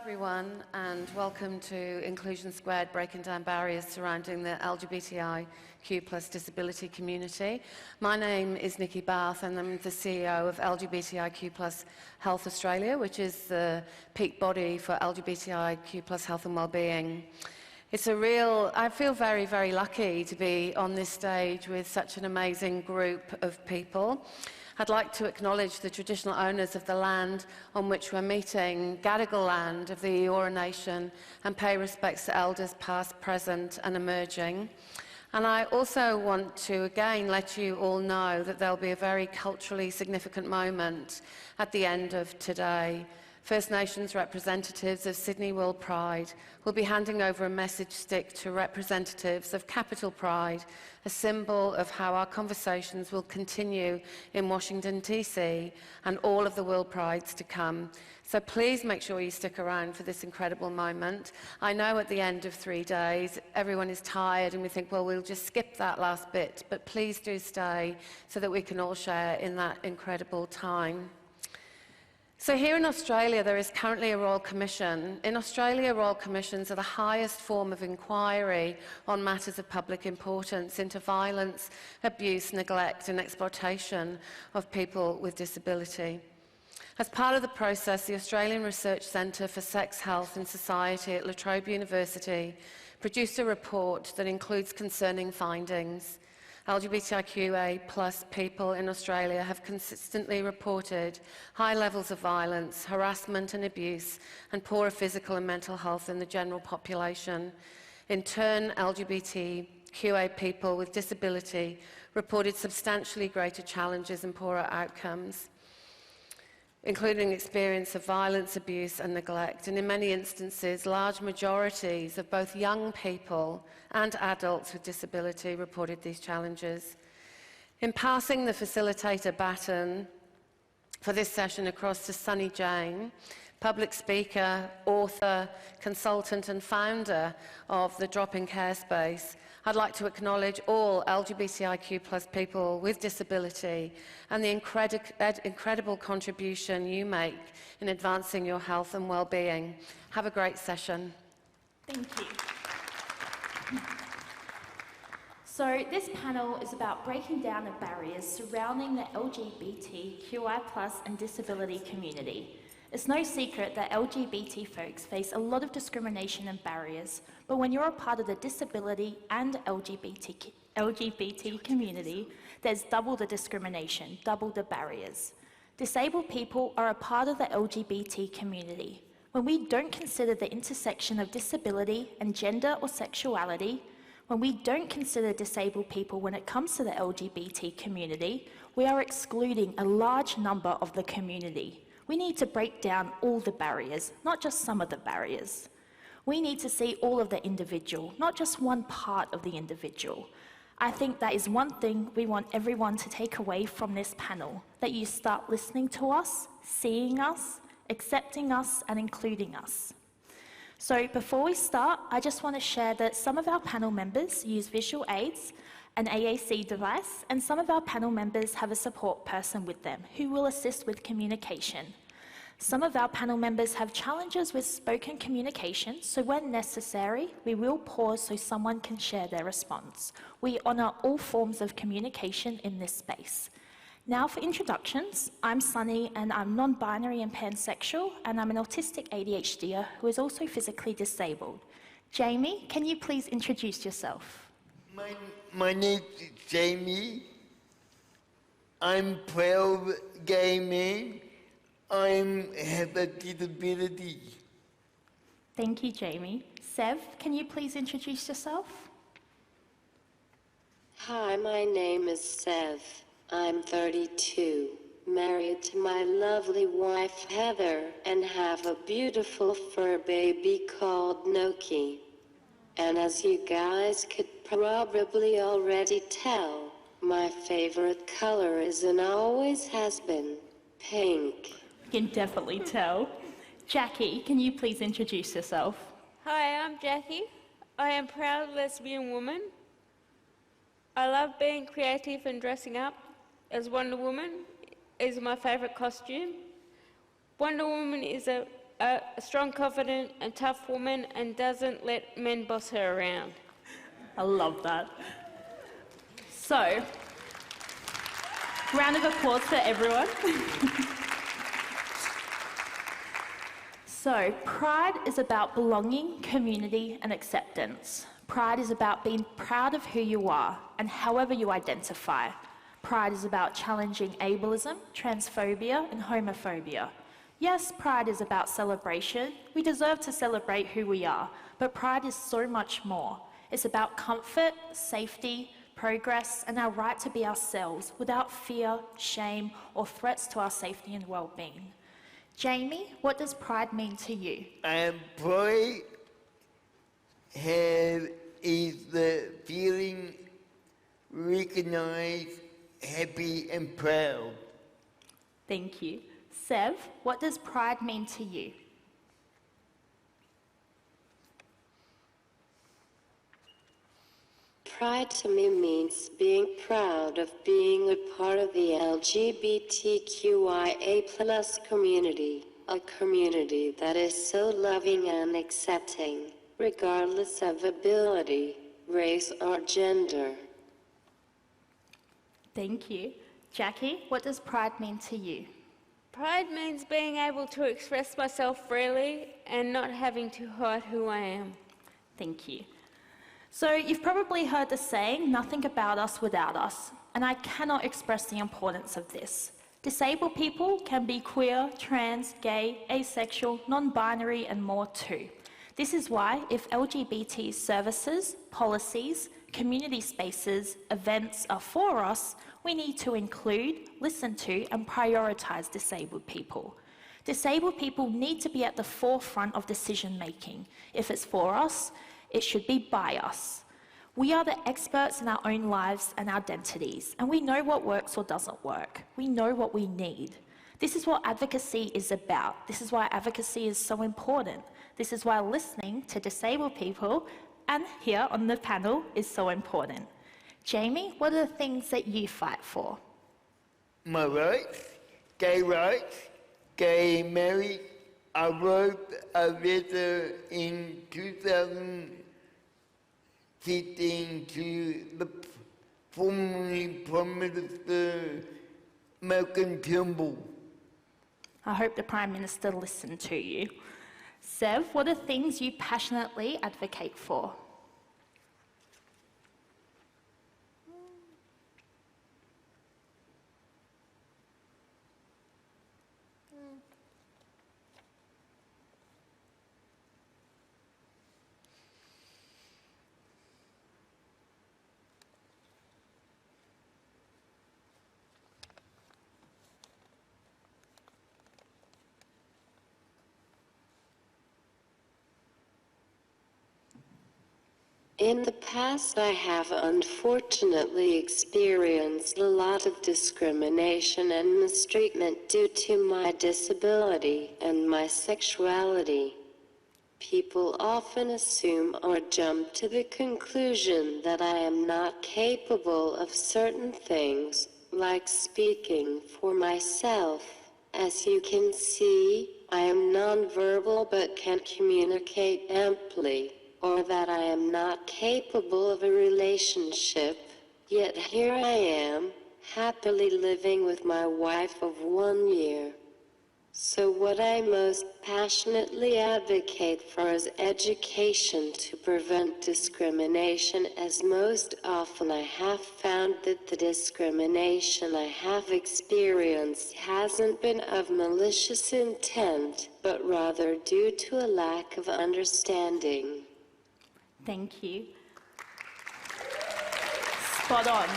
Everyone, and welcome to Inclusion Squared, breaking down barriers surrounding the LGBTIQ+ disability community. My name is Nikki Bath, and I'm the CEO of LGBTIQ+ Health Australia, which is the peak body for LGBTIQ+ health and wellbeing. I feel very, very lucky to be on this stage with such an amazing group of people. I'd like to acknowledge the traditional owners of the land on which we're meeting, Gadigal land of the Eora Nation, and pay respects to elders past, present and emerging. And I also want to again let you all know that there'll be a very culturally significant moment at the end of today. First Nations representatives of Sydney World Pride will be handing over a message stick to representatives of Capital Pride, a symbol of how our conversations will continue in Washington, DC, and all of the World Prides to come. So please make sure you stick around for this incredible moment. I know at the end of 3 days, everyone is tired and we think, well, we'll just skip that last bit, but please do stay so that we can all share in that incredible time. So here in Australia, there is currently a Royal Commission. In Australia, Royal Commissions are the highest form of inquiry on matters of public importance into violence, abuse, neglect and exploitation of people with disability. As part of the process, the Australian Research Centre for Sex, Health and Society at La Trobe University produced a report that includes concerning findings. LGBTQIA+ people in Australia have consistently reported high levels of violence, harassment and abuse, and poorer physical and mental health in the general population. In turn, LGBTQIA people with disability reported substantially greater challenges and poorer outcomes, including experience of violence, abuse and neglect, and in many instances, large majorities of both young people and adults with disability reported these challenges. In passing the facilitator baton for this session across to Sonny Jane, public speaker, author, consultant and founder of the Drop-in Care Space, I'd like to acknowledge all LGBTIQ+ people with disability and the incredible contribution you make in advancing your health and well-being. Have a great session. Thank you. So this panel is about breaking down the barriers surrounding the LGBTQI+ and disability community. It's no secret that LGBT folks face a lot of discrimination and barriers, but when you're a part of the disability and LGBT community, there's double the discrimination, double the barriers. Disabled people are a part of the LGBT community. When we don't consider the intersection of disability and gender or sexuality, when we don't consider disabled people when it comes to the LGBT community, we are excluding a large number of the community. We need to break down all the barriers, not just some of the barriers. We need to see all of the individual, not just one part of the individual. I think that is one thing we want everyone to take away from this panel, that you start listening to us, seeing us, accepting us, and including us. So before we start, I just want to share that some of our panel members use visual aids, an AAC device, and some of our panel members have a support person with them who will assist with communication. Some of our panel members have challenges with spoken communication, so when necessary, we will pause so someone can share their response. We honour all forms of communication in this space. Now for introductions, I'm Sonny and I'm non-binary and pansexual, and I'm an autistic ADHDer who is also physically disabled. Jamie, can you please introduce yourself? My name is Jamie. I'm 12 gay man. I have a disability. Thank you, Jamie. Sev, can you please introduce yourself? Hi, my name is Sev. I'm 32, married to my lovely wife Heather, and have a beautiful fur baby called Noki. And as you guys could probably already tell, my favorite color is and always has been pink. You can definitely tell. Jackie, can you please introduce yourself? Hi, I'm Jackie. I am a proud lesbian woman. I love being creative and dressing up as Wonder Woman is my favourite costume. Wonder Woman is a a strong, confident and tough woman and doesn't let men boss her around. I love that. So, round of applause for everyone. So, pride is about belonging, community, and acceptance. Pride is about being proud of who you are and however you identify. Pride is about challenging ableism, transphobia, and homophobia. Yes, pride is about celebration. We deserve to celebrate who we are, but pride is so much more. It's about comfort, safety, progress, and our right to be ourselves without fear, shame, or threats to our safety and well-being. Jamie, what does pride mean to you? Pride is the feeling recognized, happy, and proud. Thank you. Sev, what does pride mean to you? Pride to me means being proud of being a part of the LGBTQIA+ community, a community that is so loving and accepting, regardless of ability, race, or gender. Thank you. Jackie, what does pride mean to you? Pride means being able to express myself freely and not having to hide who I am. Thank you. So you've probably heard the saying, nothing about us without us, and I cannot express the importance of this. Disabled people can be queer, trans, gay, asexual, non-binary, and more too. This is why if LGBT services, policies, community spaces, events are for us, we need to include, listen to, and prioritise disabled people. Disabled people need to be at the forefront of decision making. If it's for us, it should be by us. We are the experts in our own lives and identities, and we know what works or doesn't work. We know what we need. This is what advocacy is about. This is why advocacy is so important. This is why listening to disabled people and here on the panel is so important. Jamie, what are the things that you fight for? My rights, gay marriage. I wrote a letter in 2015 to the formerly Prime Minister Malcolm Turnbull. I hope the Prime Minister listened to you. Sev, what are things you passionately advocate for? In the past, I have unfortunately experienced a lot of discrimination and mistreatment due to my disability and my sexuality. People often assume or jump to the conclusion that I am not capable of certain things, like speaking for myself. As you can see, I am nonverbal but can communicate amply. Or that I am not capable of a relationship, yet here I am, happily living with my wife of 1 year. So what I most passionately advocate for is education to prevent discrimination, as most often I have found that the discrimination I have experienced hasn't been of malicious intent, but rather due to a lack of understanding. Thank you. Spot on.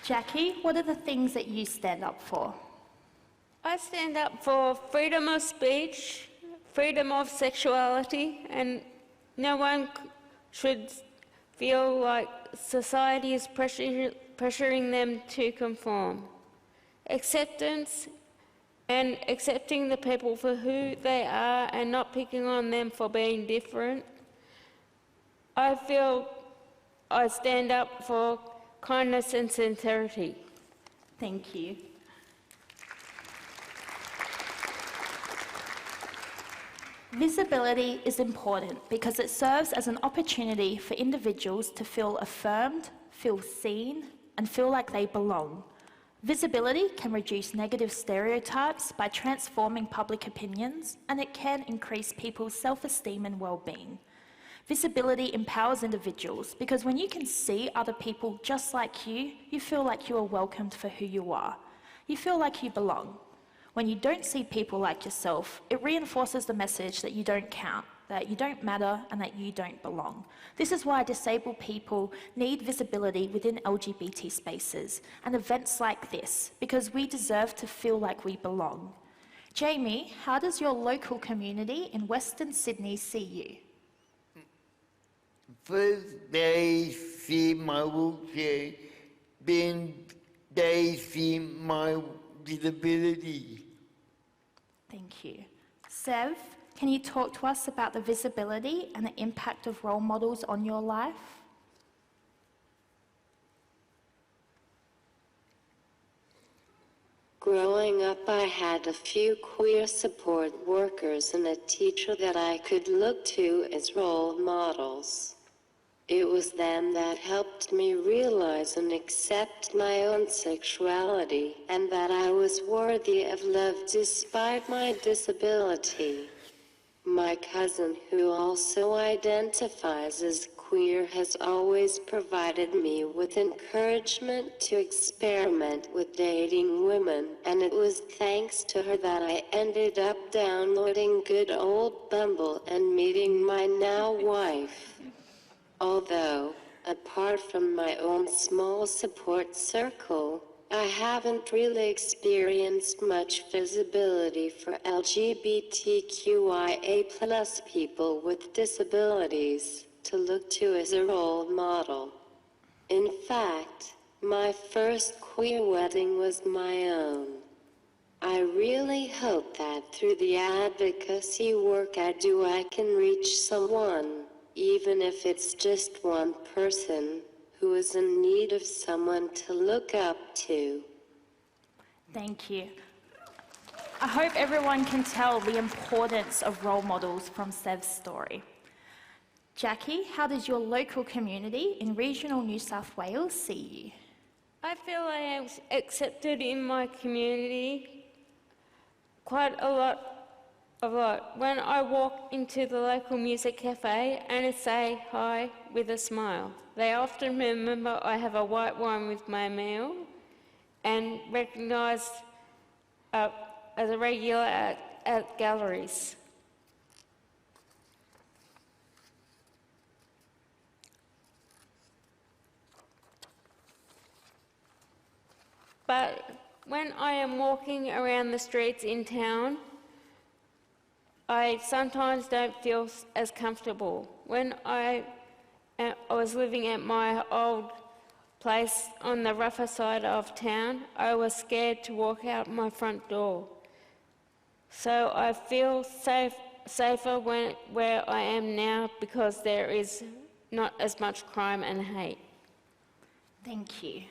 Jackie, what are the things that you stand up for? I stand up for freedom of speech, freedom of sexuality, and no one should feel like society is pressuring them to conform. Acceptance and accepting the people for who they are and not picking on them for being different. I feel I stand up for kindness and sincerity. Thank you. Visibility is important because it serves as an opportunity for individuals to feel affirmed, feel seen, and feel like they belong. Visibility can reduce negative stereotypes by transforming public opinions, and it can increase people's self-esteem and well-being. Visibility empowers individuals because when you can see other people just like you feel like you are welcomed for who you are. You feel like you belong. When you don't see people like yourself, it reinforces the message that you don't count, that you don't matter, and that you don't belong. This is why disabled people need visibility within LGBT spaces and events like this, because we deserve to feel like we belong. Jamie, how does your local community in Western Sydney see you? First, they see my wheelchair, then they see my disability. Thank you. Sev, can you talk to us about the visibility and the impact of role models on your life? Growing up, I had a few queer support workers and a teacher that I could look to as role models. It was them that helped me realize and accept my own sexuality, and that I was worthy of love despite my disability. My cousin, who also identifies as queer, has always provided me with encouragement to experiment with dating women, and it was thanks to her that I ended up downloading good old Bumble and meeting my now wife. Although, apart from my own small support circle, I haven't really experienced much visibility for LGBTQIA+ people with disabilities to look to as a role model. In fact, my first queer wedding was my own. I really hope that through the advocacy work I do, I can reach someone, even if it's just one person, who is in need of someone to look up to. Thank you. I hope everyone can tell the importance of role models from Sev's story. Jackie, how does your local community in regional New South Wales see you? I feel I am accepted in my community quite a lot. When I walk into the local music cafe and say hi with a smile, they often remember I have a white wine with my meal and recognise as a regular at galleries. But when I am walking around the streets in town, I sometimes don't feel as comfortable. When I was living at my old place on the rougher side of town, I was scared to walk out my front door. So I feel safer where I am now because there is not as much crime and hate. Thank you.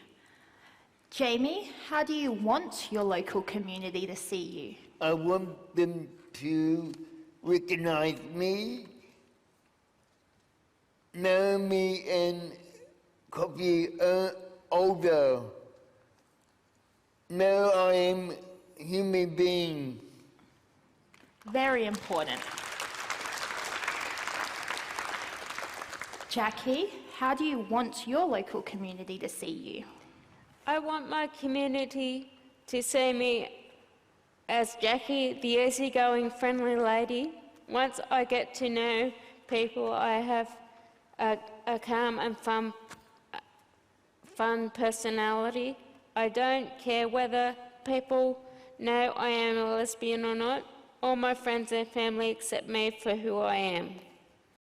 Jamie, how do you want your local community to see you? I want them to recognize me, know me, and copy older. Know I am a human being. Very important. Jackie, how do you want your local community to see you? I want my community to see me as Jackie, the easygoing, friendly lady. Once I get to know people, I have a calm and fun personality. I don't care whether people know I am a lesbian or not. All my friends and family accept me for who I am.